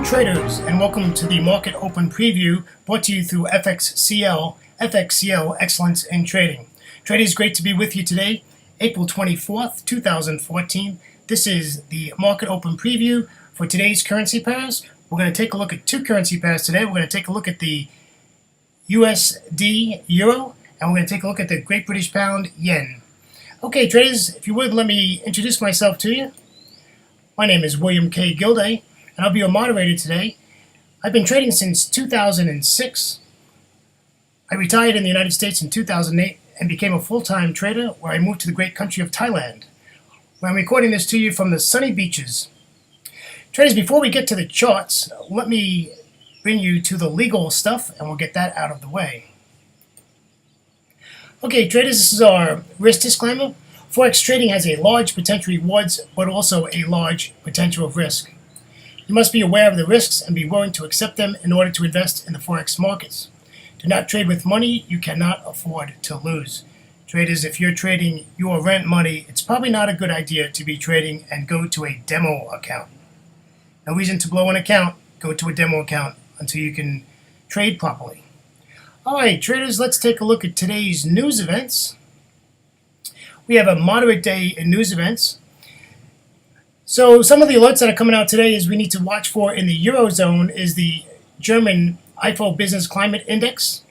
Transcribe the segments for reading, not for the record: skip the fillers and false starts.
traders, and welcome to the Market Open Preview brought to you through FXCL Excellence in Trading. Traders, great to be with you today, April 24th, 2014. This is the Market Open Preview for today's currency pairs. We're going to take a look at two currency pairs today. We're going to take a look at the USD Euro, and we're going to take a look at the Great British Pound Yen. Okay, traders, if you would, let me introduce myself to you. My name is William K. Gilday, and I'll be your moderator today. I've been trading since 2006. I retired in the United States in 2008 and became a full-time trader where I moved to the great country of Thailand, where I'm recording this to you from the sunny beaches. Traders, before we get to the charts, let me bring you to the legal stuff, and we'll get that out of the way. Okay, traders, this is our risk disclaimer. Forex trading has a large potential rewards, but also a large potential of risk. You must be aware of the risks and be willing to accept them in order to invest in the Forex markets. Do not trade with money you cannot afford to lose. Traders, if you're trading your rent money, it's probably not a good idea to be trading and go to a demo account. No reason to blow an account, go to a demo account until you can trade properly. All right, traders, let's take a look at today's news events. We have a moderate day in news events. So some of the alerts that are coming out today is we need to watch for in the Eurozone is the German IFO Business Climate Index.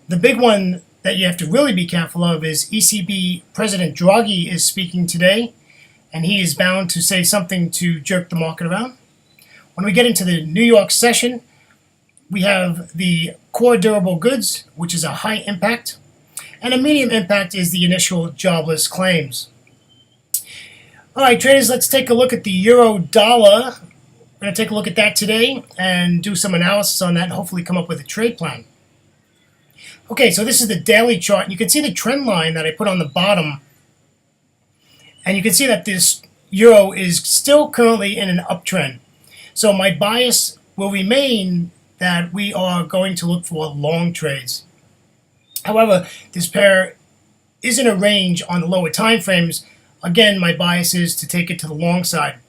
The big one that you have to really be careful of is ECB President Draghi is speaking today, and he is bound to say something to jerk the market around. When we get into the New York session, we have the core durable goods, which is a high impact, and a medium impact is the initial jobless claims. All right, traders, let's take a look at the euro dollar. We're going to take a look at that today and do some analysis on that and hopefully come up with a trade plan. Okay, so this is the daily chart. And you can see the trend line that I put on the bottom. And you can see that this euro is still currently in an uptrend. So my bias will remain that we are going to look for long trades. However, this pair is in a range on the lower time frames. Again, my bias is to take it to the long side.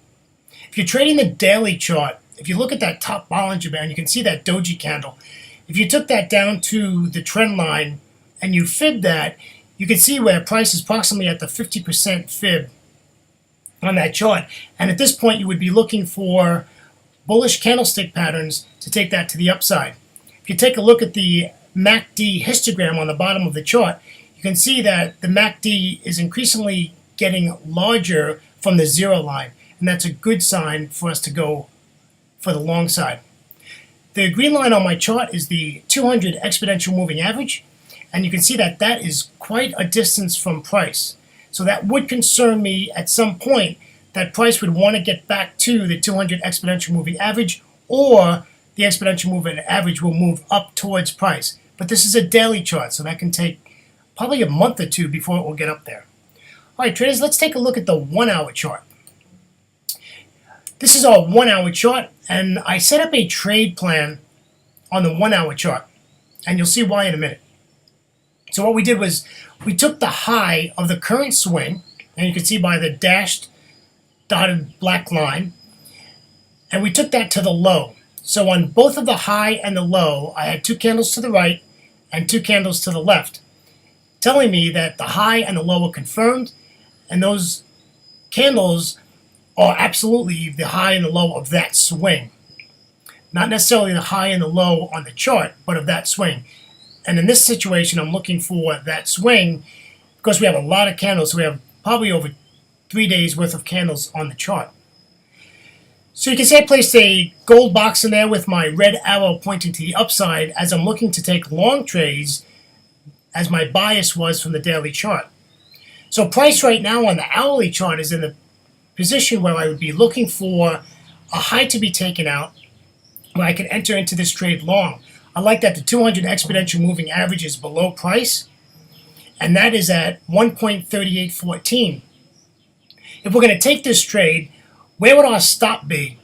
If you're trading the daily chart, if you look at that top Bollinger Band, you can see that doji candle. If you took that down to the trend line and you fib that, you can see where price is approximately at the 50% fib on that chart. And at this point, you would be looking for bullish candlestick patterns to take that to the upside. If you take a look at the MACD histogram on the bottom of the chart, you can see that the MACD is increasingly getting larger from the zero line, and that's a good sign for us to go for the long side. The green line on my chart is the 200 exponential moving average, and you can see that that is quite a distance from price. So that would concern me at some point that price would want to get back to the 200 exponential moving average, or the exponential moving average will move up towards price. But this is a daily chart, so that can take probably a month or two before it will get up there. All right, traders, let's take a look at the 1 hour chart. This is our 1 hour chart, and I set up a trade plan on the 1 hour chart, and you'll see why in a minute. So what we did was we took the high of the current swing, and you can see by the dashed dotted black line, and we took that to the low. So on both of the high and the low, I had two candles to the right and two candles to the left, telling me that the high and the low were confirmed, and those candles are absolutely the high and the low of that swing. Not necessarily the high and the low on the chart, but of that swing. And in this situation, I'm looking for that swing because we have a lot of candles. So we have probably over 3 days worth of candles on the chart. So you can see I placed a gold box in there with my red arrow pointing to the upside as I'm looking to take long trades as my bias was from the daily chart. So price right now on the hourly chart is in the position where I would be looking for a high to be taken out where I could enter into this trade long. I like that the 200 exponential moving average is below price, and that is at 1.3814. If we're going to take this trade, where would our stop be?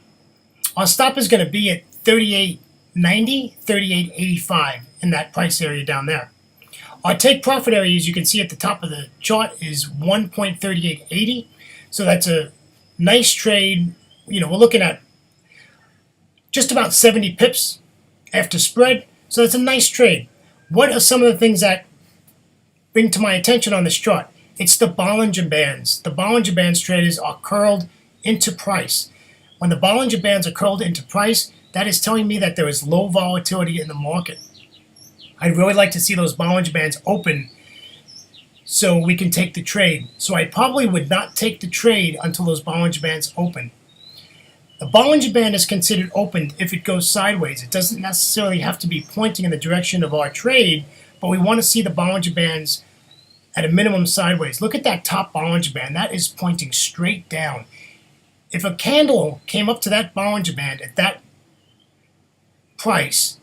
Our stop is going to be at 38.90, 38.85 in that price area down there. Our take profit area, as you can see at the top of the chart, is 1.3880. So that's a nice trade. You know, we're looking at just about 70 pips after spread. So that's a nice trade. What are some of the things that bring to my attention on this chart? It's the Bollinger Bands. The Bollinger Bands, traders, are curled into price. When the Bollinger Bands are curled into price, that is telling me that there is low volatility in the market. I'd really like to see those Bollinger Bands open so we can take the trade. So I probably would not take the trade until those Bollinger Bands open. The Bollinger Band is considered open if it goes sideways. It doesn't necessarily have to be pointing in the direction of our trade, but we want to see the Bollinger Bands at a minimum sideways. Look at that top Bollinger Band. That is pointing straight down. If a candle came up to that Bollinger Band at that price,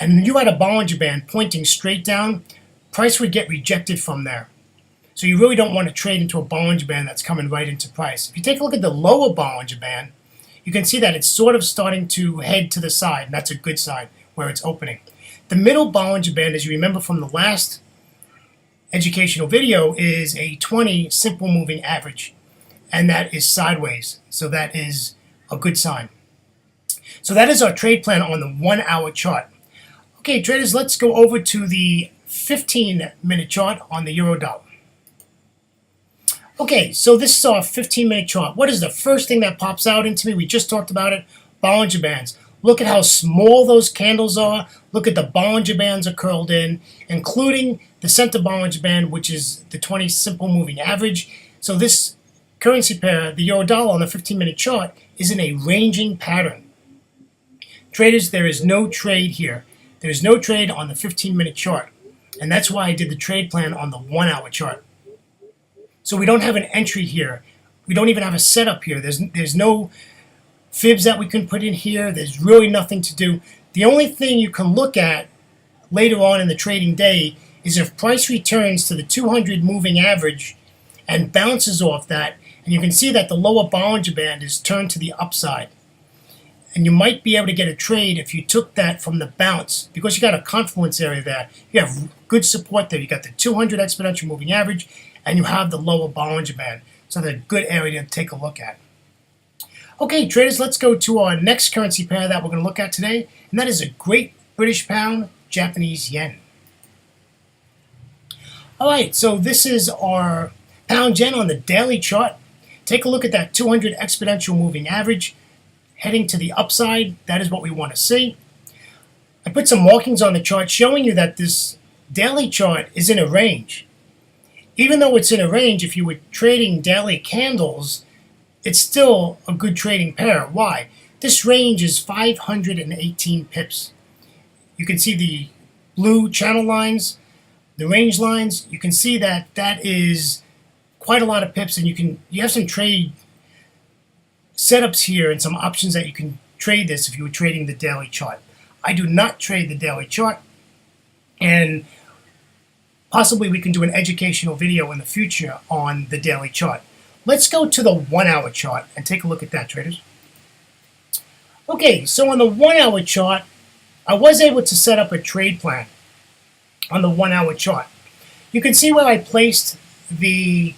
and you had a Bollinger Band pointing straight down, price would get rejected from there. So you really don't want to trade into a Bollinger Band that's coming right into price. If you take a look at the lower Bollinger Band, you can see that it's sort of starting to head to the side, and that's a good sign where it's opening. The middle Bollinger Band, as you remember from the last educational video, is a 20 simple moving average, and that is sideways. So that is a good sign. So that is our trade plan on the 1 hour chart. Okay, traders, let's go over to the 15-minute chart on the euro dollar. Okay, so this is our 15-minute chart. What is the first thing that pops out into me? We just talked about it, Bollinger Bands. Look at how small those candles are. Look at the Bollinger Bands are curled in, including the center Bollinger Band, which is the 20 simple moving average. So this currency pair, the euro dollar on the 15-minute chart, is in a ranging pattern. Traders, there is no trade here. There is no trade on the 15-minute chart. And that's why I did the trade plan on the 1 hour chart. So we don't have an entry here. We don't even have a setup here. There's no fibs that we can put in here. There's really nothing to do. The only thing you can look at later on in the trading day is if price returns to the 200 moving average and bounces off that, and you can see that the lower Bollinger Band is turned to the upside. And you might be able to get a trade if you took that from the bounce, because you got a confluence area there. You have good support there. You got the 200 exponential moving average, and you have the lower Bollinger Band. So they're a good area to take a look at. Okay, traders, let's go to our next currency pair that we're going to look at today, and that is a Great British Pound, Japanese Yen. All right, so this is our pound yen on the daily chart. Take a look at that 200 exponential moving average heading to the upside. That is what we want to see. I put some markings on the chart showing you that this daily chart is in a range. Even though it's in a range, if you were trading daily candles, it's still a good trading pair. Why? This range is 518 pips. You can see the blue channel lines, the range lines. You can see that that is quite a lot of pips, and you have some trade setups here and some options that you can trade this if you were trading the daily chart. I do not trade the daily chart, and possibly we can do an educational video in the future on the daily chart. Let's go to the 1 hour chart and take a look at that, traders. Okay, so on the 1 hour chart, I was able to set up a trade plan on the 1 hour chart. You can see where I placed the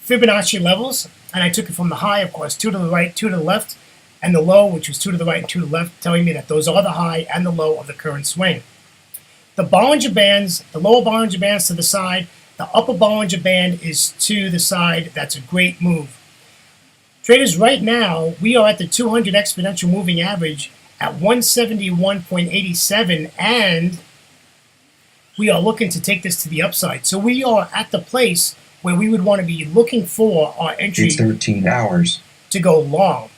Fibonacci levels, and I took it from the high, of course, 2 to the right, 2 to the left, and the low, which was 2 to the right and 2 to the left, telling me that those are the high and the low of the current swing. The Bollinger Bands, the lower Bollinger Bands to the side, the upper Bollinger Band is to the side. That's a great move. Traders, right now, we are at the 200 exponential moving average at 171.87, and we are looking to take this to the upside. So we are at the place where we would want to be looking for our entry. It's 13 hours. To go long.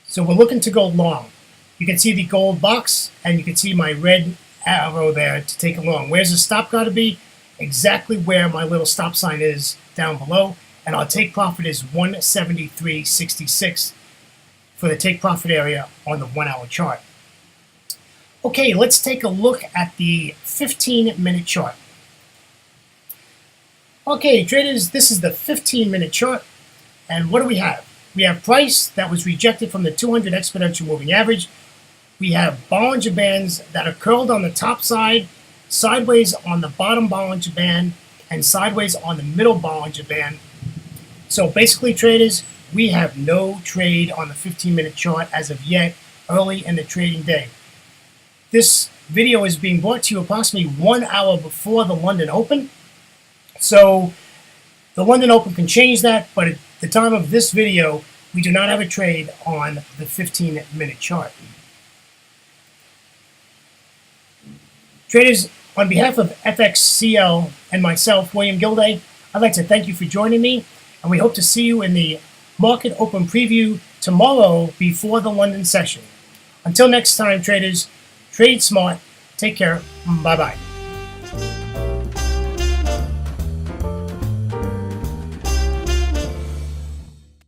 So we're looking to go long. You can see the gold box, and you can see my red arrow there to take it long. Where's the stop got to be? Exactly where my little stop sign is down below, and our take profit is 173.66 for the take profit area on the 1 hour chart. Okay, let's take a look at the 15-minute chart. Okay, traders, this is the 15-minute chart, and what do we have? We have price that was rejected from the 200 exponential moving average. We have Bollinger Bands that are curled on the top side, sideways on the bottom Bollinger Band, and sideways on the middle Bollinger Band. So basically, traders, we have no trade on the 15-minute chart as of yet, early in the trading day. This video is being brought to you approximately 1 hour before the London Open. So the London Open can change that, but at the time of this video, we do not have a trade on the 15-minute chart. Traders, on behalf of FXCL and myself, William Gilday, I'd like to thank you for joining me, and we hope to see you in the Market Open Preview tomorrow before the London session. Until next time, traders, trade smart. Take care. Bye-bye.